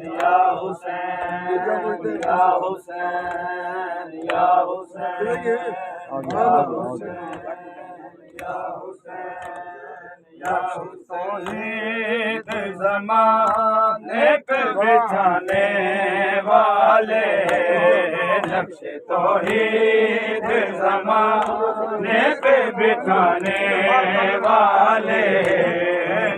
یا حسین یا حسین یا حسین یا حسین یا توحید زمانے پہ بٹھانے والے نقش توحید زمانے پہ بٹھانے والے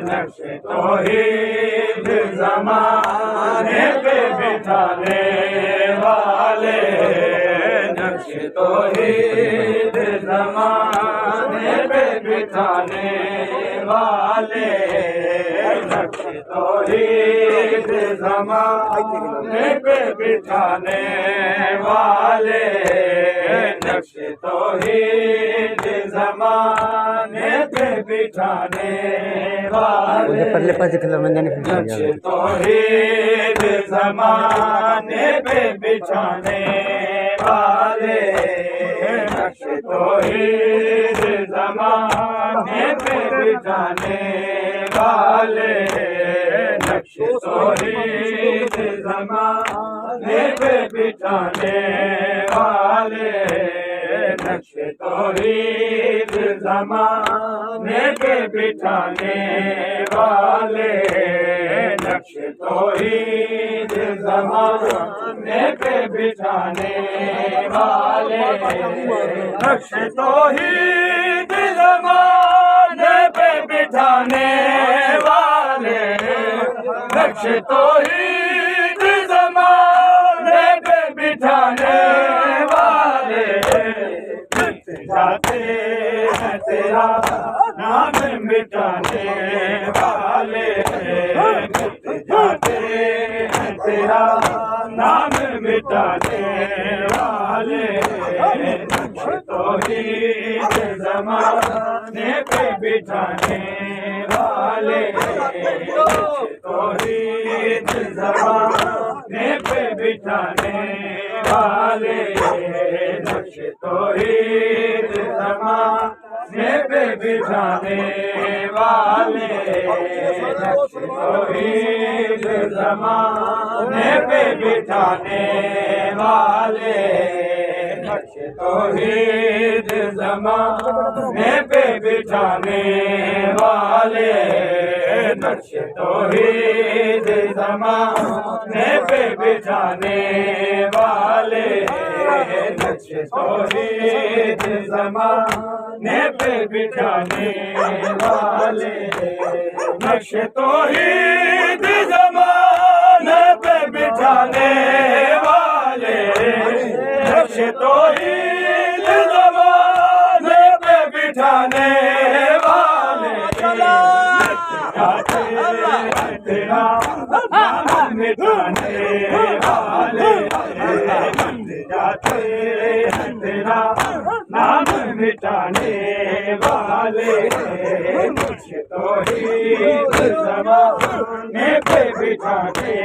نقش توحید زمانے پہ بٹھانے والے نقش توحید زمانے پہ بٹھانے والے نقش توحید زمانے پہ بٹھانے والے نقش توحید زمانے پہ بٹھانے والے نقش توحید زمانے پہ بٹھانے والے نقش توحید زمانے پہ بٹھانے والے نقش توحید زمانے پہ بٹھانے والے نقش توحید زمانے پہ بٹھانے والے نقش توحید زمانے پہ بٹھانے والے نقش توحید زمانے پہ بٹھانے والے نقش توحید زمانے پہ بٹھانے والے جاتے ہیں تیرا نام مٹانے والے جاتے ہیں تیرا نام مٹانے والے نقش توحید زمانے پہ بٹھانے والے نقش توحید زمانے پہ بٹھانے والے نقش توحید زمانے پہ بٹھانے والے نقش توحید زمانے پہ بٹھانے والے نقش توحید زمانے پہ بٹھانے والے نقش توحید زمانے پہ بٹھانے والے نقش توحید زمانے پہ بٹھانے والے نقش توحید زمانے پہ بٹھانے والے نقش توحید زمانے پہ بٹھانے والے جاتے ہیں تیرا نام مٹانے والے جاتے ہیں تیرا نام مٹانے والے نقش توحید زمانے پہ بٹھانے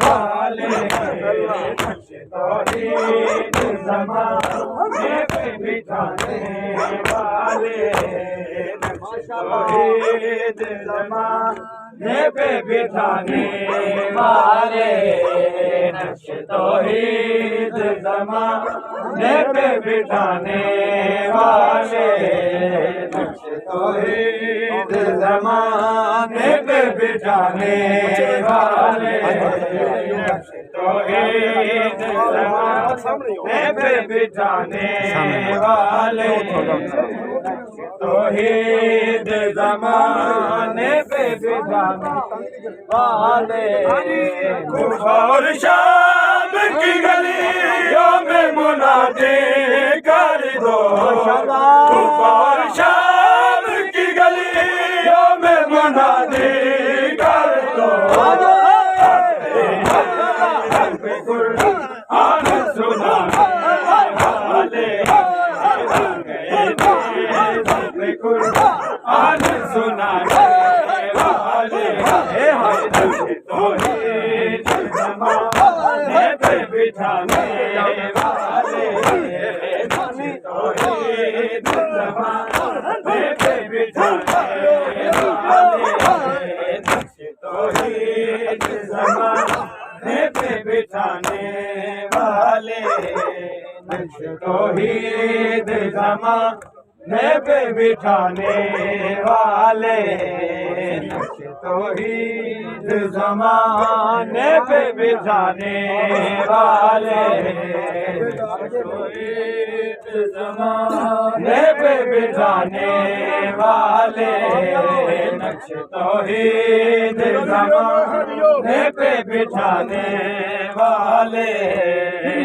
والے نقش توحید زمانے پہ بٹھانے والے نقش توحید زمانے پہ بٹھانے والے نقش توحید زمانے پہ بٹھانے والے نقش توحید زمانے پہ بٹھانے والے نقش توحید زمانے پہ بٹھانے والے توحید زمانے پہ بٹھانے والے اور شام کی گلیوں میں منادی کر دو اور شام کی گلیوں میں منادی کر دو قرآن سنانے والے قرآن سنانے والے توحید زمانے پہ بٹھانے والے توحید زمانے پہ بٹھانے والے توحید زمانے بٹھانے والے نقش توحید زمانے پہ بٹھانے والے نقش توحید زمانے پہ بٹھانے والے توحید زمانے پہ بٹھانے والے نقش توحید زمانے پہ بٹھانے والے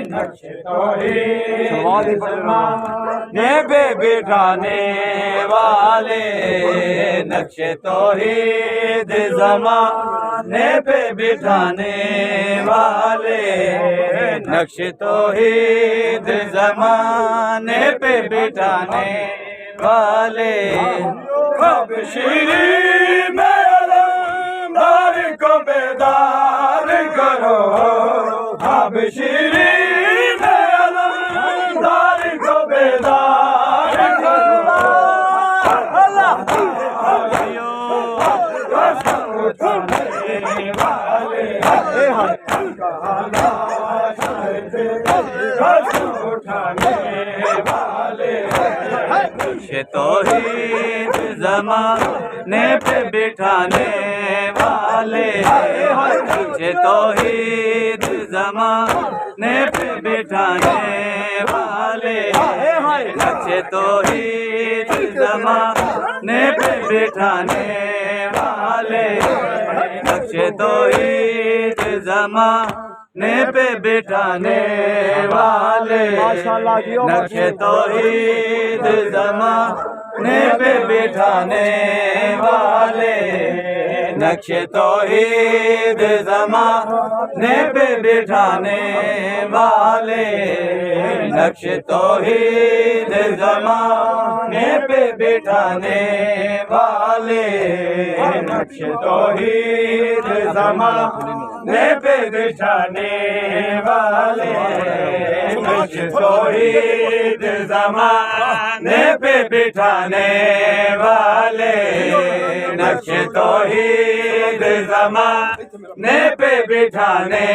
نقش توحید زمانے پہ بٹھانے والے نقش توحید زمانے پہ بٹھانے والے نقش توحید زمانے پہ بٹھانے والے خواب شیری میں علمدار کو بیدار کرو خواب شیری میں علمدار کو بیدار کرو اللہ اٹھانے والے اٹھانے والے نقش توحید زمانے پہ بٹھانے والے نقش توحید زمانے پہ بٹھانے والے نقش توحید زمانے پہ بٹھانے والے نقش توحید زمانے پہ بٹھانے والے نقش توحید زمانے پہ بٹھانے والے نقش توحید زمانے پہ بٹھانے والے نقش توحید زمانے پہ بٹھانے والے نقش توحید زمانے پہ بٹھانے والے نقش توحید زمانے پہ بٹھانے والے نقش توحید زمانے پہ بٹھانے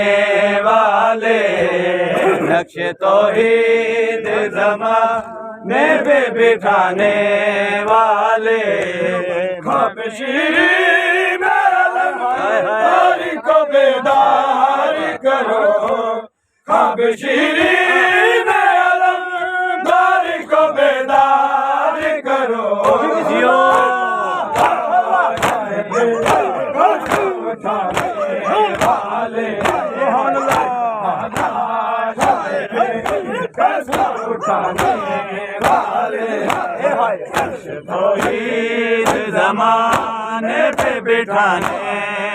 والے نقش توحید زمانے پہ بٹھانے والے خواب شیری میں علمدار کو بیدار کرو خواب شیری میں علمدار کو بیدار کرو توحید زمانے پہ بٹھانے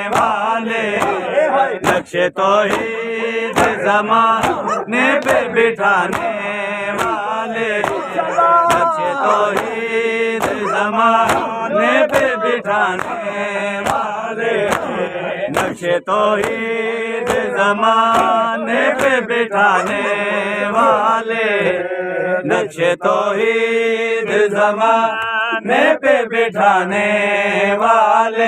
والے نقش توحید زمانے پہ بٹھانے والے نقش توحید زمانے پہ بٹھانے والے نقش توحید زمانے پہ بٹھانے والے نقش توحید زمانے پہ بٹھانے والے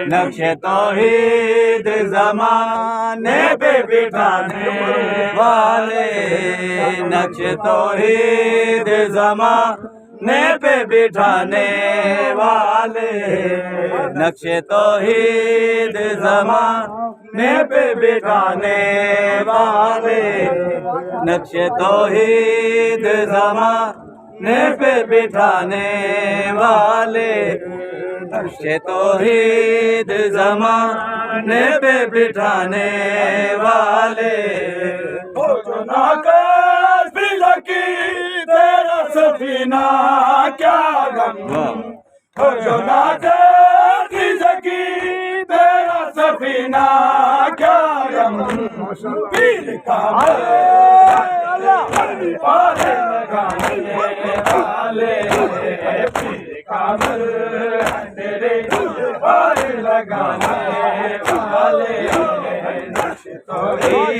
نقش توحید زمانے پہ بٹھانے والے نقش توحید زمانے پہ بٹھانے والے نقش توحید زمانے پہ بٹھانے والے نقش توحید زمانے پہ بٹھانے والے نقش توحید زمانے پہ بٹھانے والے ہو جو ناکار بھی لکی تیرا سفینہ کیا غم ہو جو ناکار بھی لکی تیرا سفینہ کیا غم پیر کا پارے لگانے والے پیر کا تیرے پارے لگانے والے نقش توحید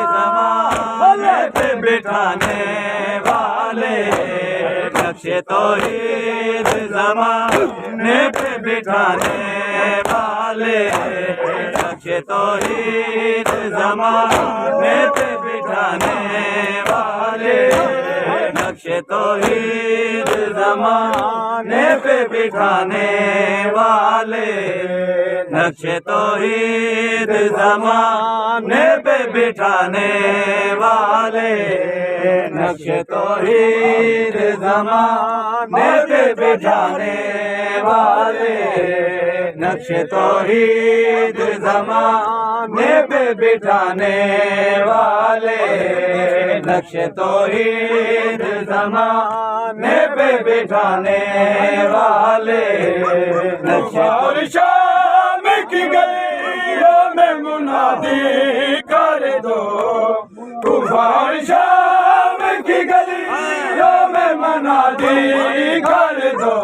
زمانے پہ بٹھانے والے نقش توحید زمانے پہ بٹھانے والے نقش توحید زمانے پہ بٹھانے والے نقش توحید زمانے پہ بٹھانے والے نقش توحید زمانے پہ بٹھانے والے نقش توحید زمانے پہ بٹھانے والے نقش توحید زمانے پہ بٹھانے والے نقش توحید زمانے پہ بٹھانے والے نقش اور شام کی گلیوں میں منادی کر دو طوفان شام کی گلیوں میں منادی کر دو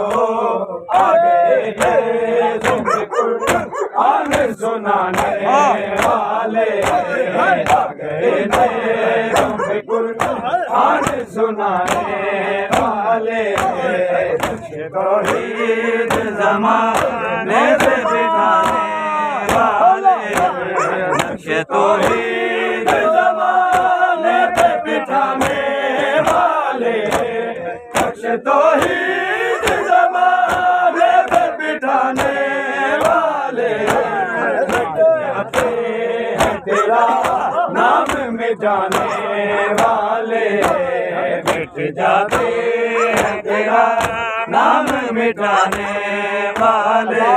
آگے قرآن سنانے والے آگے قرآن سنانے والے نقش توحید زمانے پہ بٹھانے والے نقش توحید زمانے پہ بٹھانے والے نقش توحید زمانے پہ بٹھانے والے تیرا نام مٹانے والے مٹ جاتے ہیں تیرا نام مٹانے والے